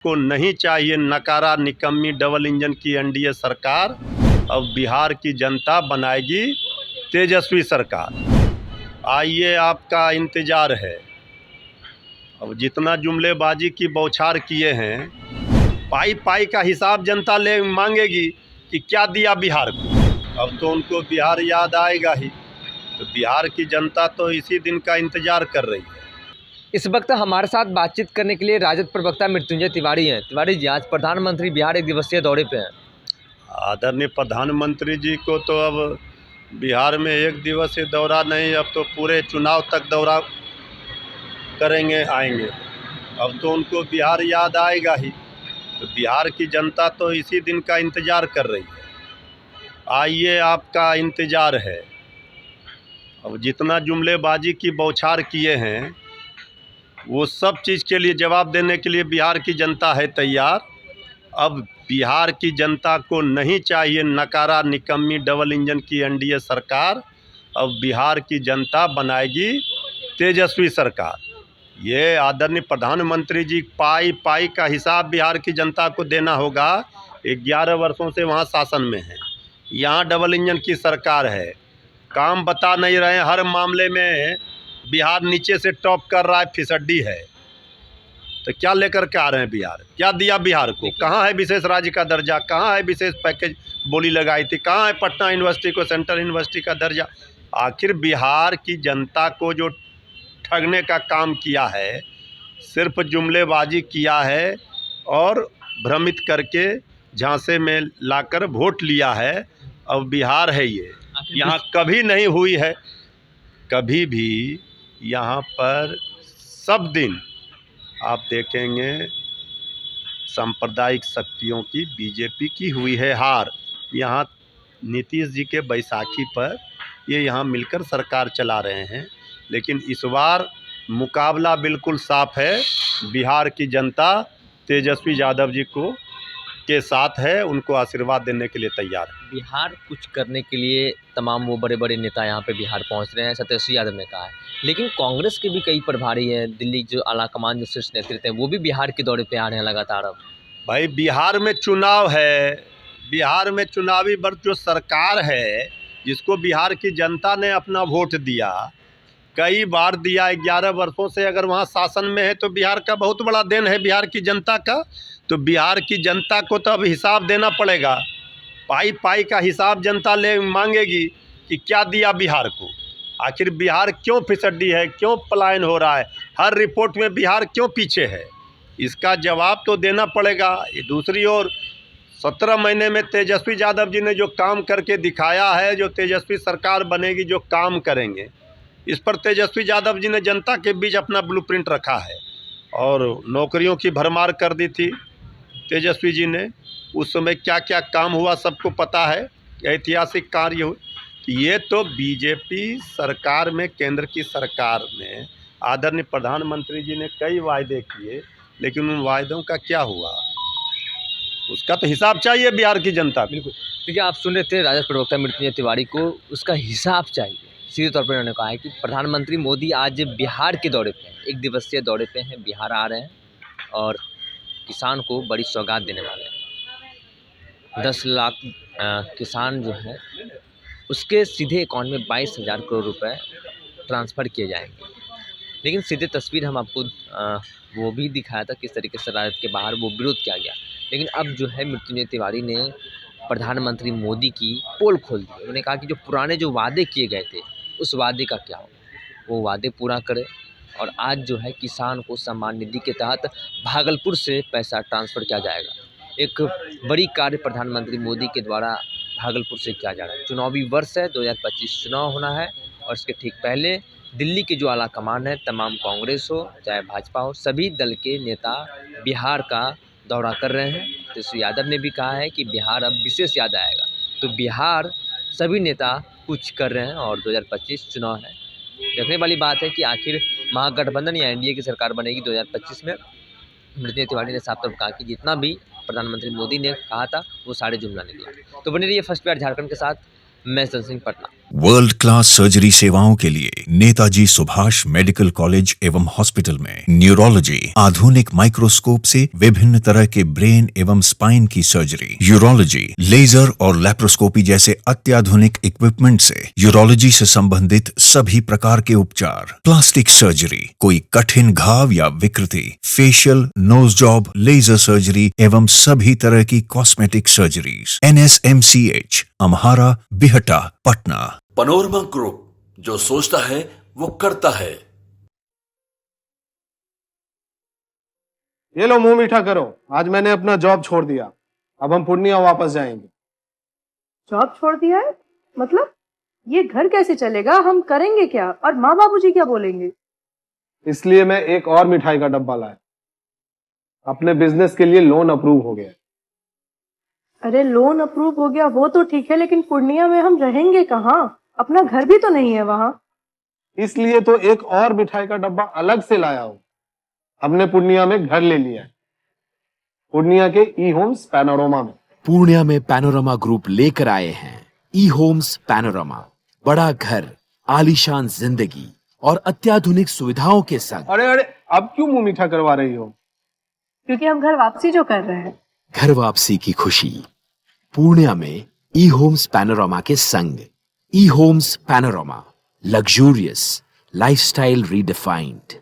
को नहीं चाहिए नकारा निकम्मी डबल इंजन की एनडीए सरकार। अब बिहार की जनता बनाएगी तेजस्वी सरकार। आइए, आपका इंतज़ार है। अब जितना जुमलेबाजी की बौछार किए हैं, पाई पाई का हिसाब जनता ले मांगेगी कि क्या दिया बिहार को। अब तो उनको बिहार याद आएगा ही। तो बिहार की जनता तो इसी दिन का इंतज़ार कर रही है। इस वक्त हमारे साथ बातचीत करने के लिए राजद प्रवक्ता मृत्युंजय तिवारी हैं। तिवारी जी, आज प्रधानमंत्री बिहार एक दिवसीय दौरे पे हैं। आदरणीय प्रधानमंत्री जी को तो अब बिहार में एक दिवसीय दौरा नहीं, अब तो पूरे चुनाव तक दौरा करेंगे, आएंगे। अब तो उनको बिहार याद आएगा ही। तो बिहार की जनता तो इसी दिन का इंतज़ार कर रही है। आइए, आपका इंतज़ार है। अब जितना जुमलेबाजी की बौछार किए हैं, वो सब चीज़ के लिए जवाब देने के लिए बिहार की जनता है तैयार। अब बिहार की जनता को नहीं चाहिए नकारा निकम्मी डबल इंजन की एनडीए सरकार। अब बिहार की जनता बनाएगी तेजस्वी सरकार। ये आदरणीय प्रधानमंत्री जी, पाई पाई का हिसाब बिहार की जनता को देना होगा। 11 वर्षों से वहाँ शासन में है, यहाँ डबल इंजन की सरकार है, काम बता नहीं रहे हैं। हर मामले में बिहार नीचे से टॉप कर रहा है, फिसड्डी है। तो क्या लेकर के आ रहे हैं बिहार? क्या दिया बिहार को? कहाँ है विशेष राज्य का दर्जा? कहाँ है विशेष पैकेज बोली लगाई थी? कहाँ है पटना यूनिवर्सिटी को सेंट्रल यूनिवर्सिटी का दर्जा? आखिर बिहार की जनता को जो ठगने का काम किया है, सिर्फ जुमलेबाजी किया है और भ्रमित करके झांसे में लाकर वोट लिया है। अब बिहार है ये, यहाँ कभी नहीं हुई है। कभी भी यहाँ पर सब दिन आप देखेंगे सांप्रदायिक शक्तियों की, बीजेपी की हुई है हार। यहाँ नीतीश जी के बैसाखी पर ये यहाँ मिलकर सरकार चला रहे हैं। लेकिन इस बार मुकाबला बिल्कुल साफ है। बिहार की जनता तेजस्वी यादव जी को के साथ है, उनको आशीर्वाद देने के लिए तैयार है। बिहार कुछ करने के लिए तमाम वो बड़े बड़े नेता यहाँ पे बिहार पहुँच रहे हैं, तेजस्वी यादव ने कहा है। लेकिन कांग्रेस के भी कई प्रभारी हैं, दिल्ली जो आलाकमान जो शीर्ष नेतृत्व है, वो भी बिहार के दौरे पे आ रहे हैं लगातार। अब भाई, बिहार में चुनाव है। बिहार में चुनावी वर्ष जो सरकार है, जिसको बिहार की जनता ने अपना वोट दिया, कई बार दिया, 11 वर्षों से अगर वहाँ शासन में है, तो बिहार का बहुत बड़ा देन है बिहार की जनता का। तो बिहार की जनता को तो अब हिसाब देना पड़ेगा। पाई पाई का हिसाब जनता ले मांगेगी कि क्या दिया बिहार को। आखिर बिहार क्यों फिसड्डी है, क्यों पलायन हो रहा है, हर रिपोर्ट में बिहार क्यों पीछे है, इसका जवाब तो देना पड़ेगा। दूसरी ओर 17 महीने में तेजस्वी यादव जी ने जो काम करके दिखाया है, जो तेजस्वी सरकार बनेगी, जो काम करेंगे, इस पर तेजस्वी यादव जी ने जनता के बीच अपना ब्लूप्रिंट रखा है। और नौकरियों की भरमार कर दी थी तेजस्वी जी ने। उस समय क्या क्या काम हुआ सबको पता है, ऐतिहासिक कार्य हुए। ये तो बीजेपी सरकार में, केंद्र की सरकार में आदरणीय प्रधानमंत्री जी ने कई वायदे किए, लेकिन उन वायदों का क्या हुआ, उसका तो हिसाब चाहिए बिहार की जनता को। बिल्कुल, देखिए, आप सुन रहे थे राजद प्रवक्ता मृत्युंजय तिवारी को, उसका हिसाब चाहिए। सीधे तौर पर उन्होंने कहा है कि प्रधानमंत्री मोदी आज बिहार के दौरे पे हैं, एक दिवसीय दौरे पे हैं, बिहार आ रहे हैं और किसान को बड़ी सौगात देने वाले हैं। 10 लाख किसान जो है, उसके सीधे अकाउंट में 22,000 करोड़ रुपए ट्रांसफ़र किए जाएंगे। लेकिन सीधे तस्वीर हम आपको वो भी दिखाया था किस तरीके से राजद के बाहर वो विरोध किया गया। लेकिन अब जो है मृत्युंजय तिवारी ने प्रधानमंत्री मोदी की पोल खोल दी। उन्होंने कहा कि जो पुराने जो वादे किए गए थे, उस वादे का क्या हो, वो वादे पूरा करे। और आज जो है किसान को सम्मान निधि के तहत भागलपुर से पैसा ट्रांसफ़र किया जाएगा। एक बड़ी कार्य प्रधानमंत्री मोदी के द्वारा भागलपुर से किया जा रहा है। चुनावी वर्ष है, 2025 चुनाव होना है और इसके ठीक पहले दिल्ली के जो आला कमान है, तमाम कांग्रेस हो चाहे भाजपा हो, सभी दल के नेता बिहार का दौरा कर रहे हैं। तेजस्वी यादव ने भी कहा है कि बिहार अब विशेष याद आएगा। तो बिहार सभी नेता कुछ कर रहे हैं और 2025 चुनाव है। देखने वाली बात है कि आखिर महागठबंधन या एनडीए की सरकार बनेगी 2025 में। मृत्युंजय तिवारी ने साफ तौर पर कहा कि जितना भी प्रधानमंत्री मोदी ने कहा था, वो सारे जुमला निकला। तो बने रहिए फर्स्ट बार झारखंड के साथ। मैं संसिंह, पटना। वर्ल्ड क्लास सर्जरी सेवाओं के लिए नेताजी सुभाष मेडिकल कॉलेज एवं हॉस्पिटल में न्यूरोलॉजी, आधुनिक माइक्रोस्कोप से विभिन्न तरह के ब्रेन एवं स्पाइन की सर्जरी, यूरोलॉजी, लेजर और लैप्रोस्कोपी जैसे अत्याधुनिक इक्विपमेंट से यूरोलॉजी से संबंधित सभी प्रकार के उपचार, प्लास्टिक सर्जरी, कोई कठिन घाव या विकृति, facial, nose job, laser surgery एवं सभी तरह की cosmetic surgeries. NSMCH, Amhara, Bihta, Patna. Panorama group, जो सोचता है वो करता है। ये लो मुंह मीठा करो, आज मैंने अपना जॉब छोड़ दिया, अब हम पूर्णिया वापस जाएंगे। जॉब छोड़ दिया है? मतलब ये घर कैसे चलेगा? हम करेंगे क्या? और माँ बाबूजी क्या बोलेंगे? इसलिए मैं एक और मिठाई का डब्बा लाया। अपने बिजनेस के लिए लोन अप्रूव हो गया। अरे लोन अप्रूव हो गया वो तो ठीक है, लेकिन पूर्णिया में हम रहेंगे कहाँ? अपना घर भी तो नहीं है वहाँ। इसलिए तो एक और मिठाई का डब्बा अलग से लाया हूँ। हमने पूर्णिया में घर ले लिया है, पूर्णिया के ई होम्स पैनोरमा में। पूर्णिया में पैनोरमा ग्रुप लेकर आए हैं ई होम्स पैनोरमा। बड़ा घर, आलीशान जिंदगी और अत्याधुनिक सुविधाओं के संग। अरे अब क्यों मुंह मीठा करवा रही हो? क्योंकि हम घर वापसी जो कर रहे हैं। घर वापसी की खुशी पूर्णिया में ई होम्स पैनोरमा के संग। E homes panorama, luxurious lifestyle redefined.